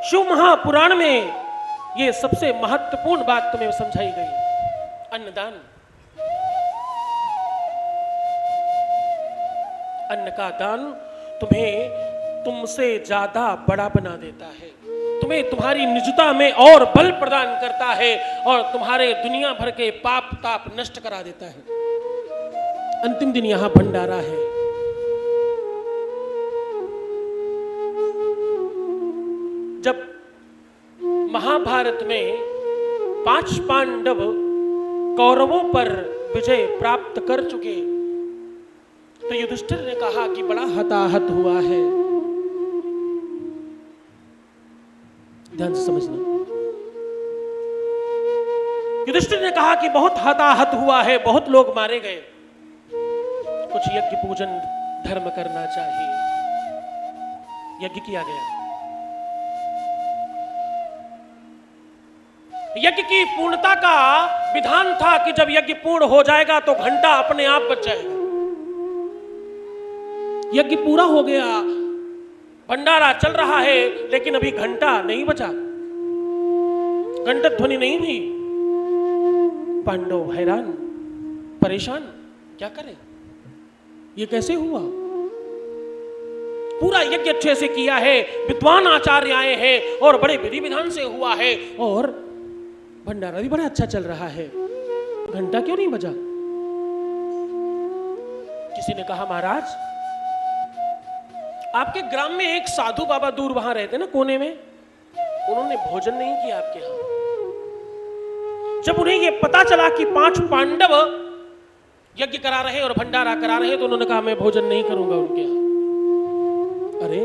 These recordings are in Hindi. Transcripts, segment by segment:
शिव महापुराण में ये सबसे महत्वपूर्ण बात तुम्हें समझाई गई। अन्नदान, अन्न का दान तुम्हें तुमसे ज्यादा बड़ा बना देता है, तुम्हें तुम्हारी निजता में और बल प्रदान करता है और तुम्हारे दुनिया भर के पाप ताप नष्ट करा देता है। अंतिम दिन यहां भंडारा है। जब महाभारत में 5 पांडव कौरवों पर विजय प्राप्त कर चुके तो युधिष्ठिर ने कहा कि बड़ा हताहत हुआ है। ध्यान से समझना। युधिष्ठिर ने कहा कि बहुत हताहत हुआ है, बहुत लोग मारे गए, कुछ यज्ञ पूजन धर्म करना चाहिए। यज्ञ किया गया। यज्ञ की पूर्णता का विधान था कि जब यज्ञ पूर्ण हो जाएगा तो घंटा अपने आप बच जाएगा। यज्ञ पूरा हो गया, भंडारा चल रहा है, लेकिन अभी घंटा नहीं बचा, घंटा ध्वनि नहीं हुई। पांडव हैरान, परेशान, क्या करें, ये कैसे हुआ? पूरा यज्ञ अच्छे से किया है, विद्वान आचार्य आए हैं और बड़े विधि विधान से हुआ है और भंडारा भी बड़ा अच्छा चल रहा है, घंटा क्यों नहीं बजा? किसी ने कहा महाराज, आपके ग्राम में एक साधु बाबा दूर वहां रहते ना कोने में, उन्होंने भोजन नहीं किया आपके यहां। जब उन्हें यह पता चला कि 5 पांडव यज्ञ करा रहे और भंडारा करा रहे तो उन्होंने कहा मैं भोजन नहीं करूंगा उनके यहां। अरे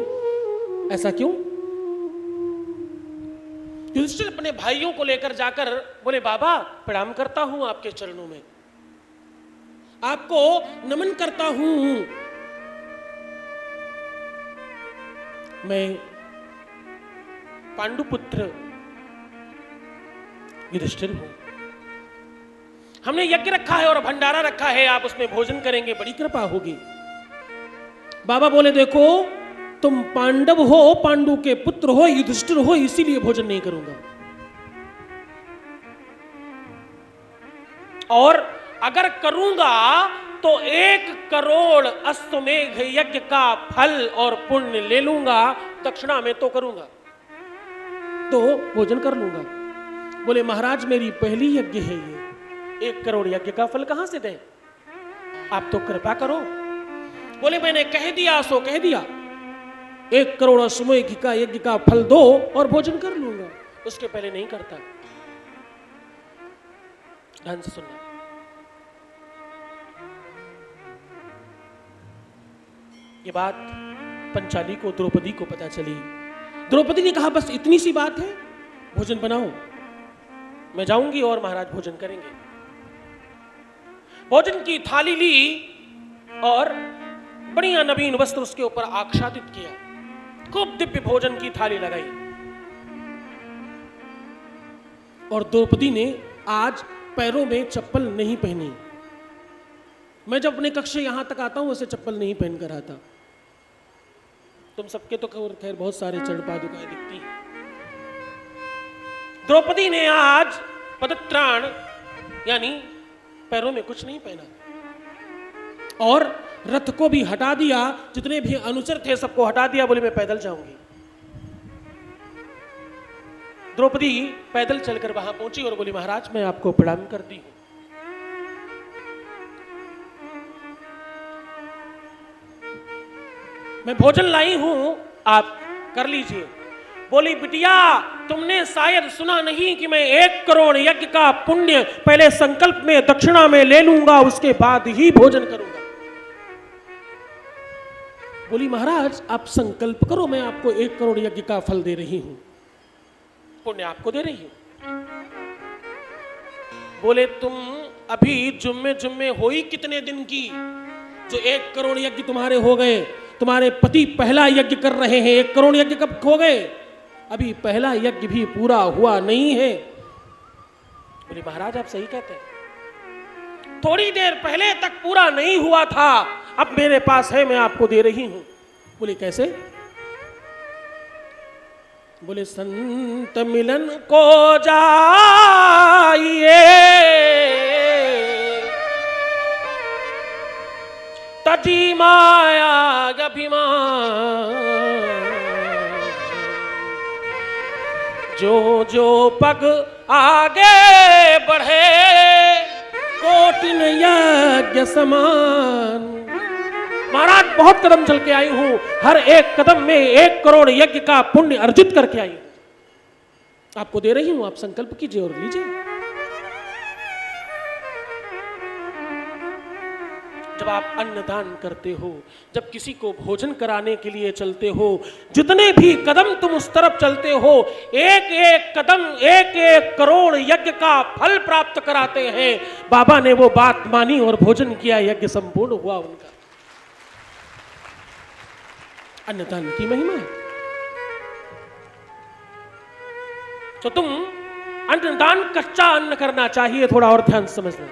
ऐसा क्यों? युधिष्ठिर अपने भाइयों को लेकर जाकर बोले बाबा प्रणाम करता हूं आपके चरणों में, आपको नमन करता हूं, मैं पांडुपुत्र युधिष्ठिर हूं, हमने यज्ञ रखा है और भंडारा रखा है, आप उसमें भोजन करेंगे, बड़ी कृपा होगी। बाबा बोले देखो तुम पांडव हो, पांडु के पुत्र हो, युधिष्ठिर हो, इसीलिए भोजन नहीं करूंगा। और अगर करूंगा तो 1 करोड़ अश्वमेघ यज्ञ का फल और पुण्य ले लूंगा, दक्षिणा में तो करूंगा, तो भोजन कर लूंगा। बोले महाराज मेरी पहली यज्ञ है ये, 1 करोड़ यज्ञ का फल कहां से दें, आप तो कृपा करो। बोले मैंने कह दिया सो कह दिया, 1 करोड़ अश्वमेघ का यज्ञ का फल दो और भोजन कर लूंगा, उसके पहले नहीं करता। ध्यान से सुनना। ये बात पंचाली को, द्रौपदी को पता चली। द्रौपदी ने कहा बस इतनी सी बात है, भोजन बनाओ, मैं जाऊंगी और महाराज भोजन करेंगे। भोजन की थाली ली और बढ़िया नवीन वस्त्र उसके ऊपर आच्छादित किया, खूब दिव्य भोजन की थाली लगाई। और द्रौपदी ने आज पैरों में चप्पल नहीं पहनी। मैं जब अपने कक्ष यहां तक आता हूं वैसे चप्पल नहीं पहन कर आता। तुम सबके तो खैर बहुत सारे चढ़ पादुकाएं दिखती हैं। द्रौपदी ने आज पदत्राण यानी पैरों में कुछ नहीं पहना और रथ को भी हटा दिया, जितने भी अनुचर थे सबको हटा दिया, बोले मैं पैदल जाऊंगी। द्रौपदी पैदल चलकर वहां पहुंची और बोली महाराज मैं आपको प्रणाम करती हूं। मैं भोजन लाई हूं, आप कर लीजिए। बोली बिटिया तुमने शायद सुना नहीं कि मैं 1 करोड़ यज्ञ का पुण्य पहले संकल्प में दक्षिणा में ले लूंगा, उसके बाद ही भोजन करूंगा। बोली महाराज आप संकल्प करो, मैं आपको 1 करोड़ यज्ञ का फल दे रही हूं, पुण्य आपको दे रही हूं। बोले तुम अभी जुम्मे हो ही कितने दिन की जो 1 करोड़ यज्ञ तुम्हारे हो गए? तुम्हारे पति पहला यज्ञ कर रहे हैं, 1 करोड़ यज्ञ कब हो गए? अभी पहला यज्ञ भी पूरा हुआ नहीं है। बोले महाराज आप सही कहते हैं, थोड़ी देर पहले तक पूरा नहीं हुआ था, अब मेरे पास है, मैं आपको दे रही हूं। बोले कैसे? बोले संत मिलन को जाइए, तजी माया अभिमान, जो जो पग आगे बढ़े कोटिन यज्ञ समान। महाराज बहुत कदम चल के आई हूं, हर एक कदम में 1 करोड़ यज्ञ का पुण्य अर्जित करके आई हूं। आपको दे रही हूं, आप संकल्प कीजिए और लीजिए। जब आप अन्नदान करते हो, जब किसी को भोजन कराने के लिए चलते हो, जितने भी कदम तुम उस तरफ चलते हो, 1-1 कदम 1-1 करोड़ यज्ञ का फल प्राप्त कराते हैं। बाबा ने वो बात मानी और भोजन किया, यज्ञ संपूर्ण हुआ उनका। अन्नदान की महिमा है। तो तुम अन्नदान कच्चा अन्न करना चाहिए, थोड़ा और ध्यान समझना।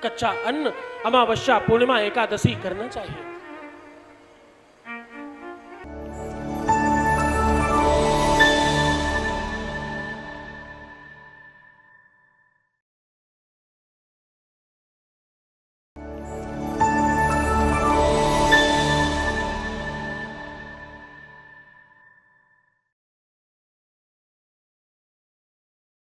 कच्चा अन्न अमावस्या, पूर्णिमा, एकादशी करना चाहिए।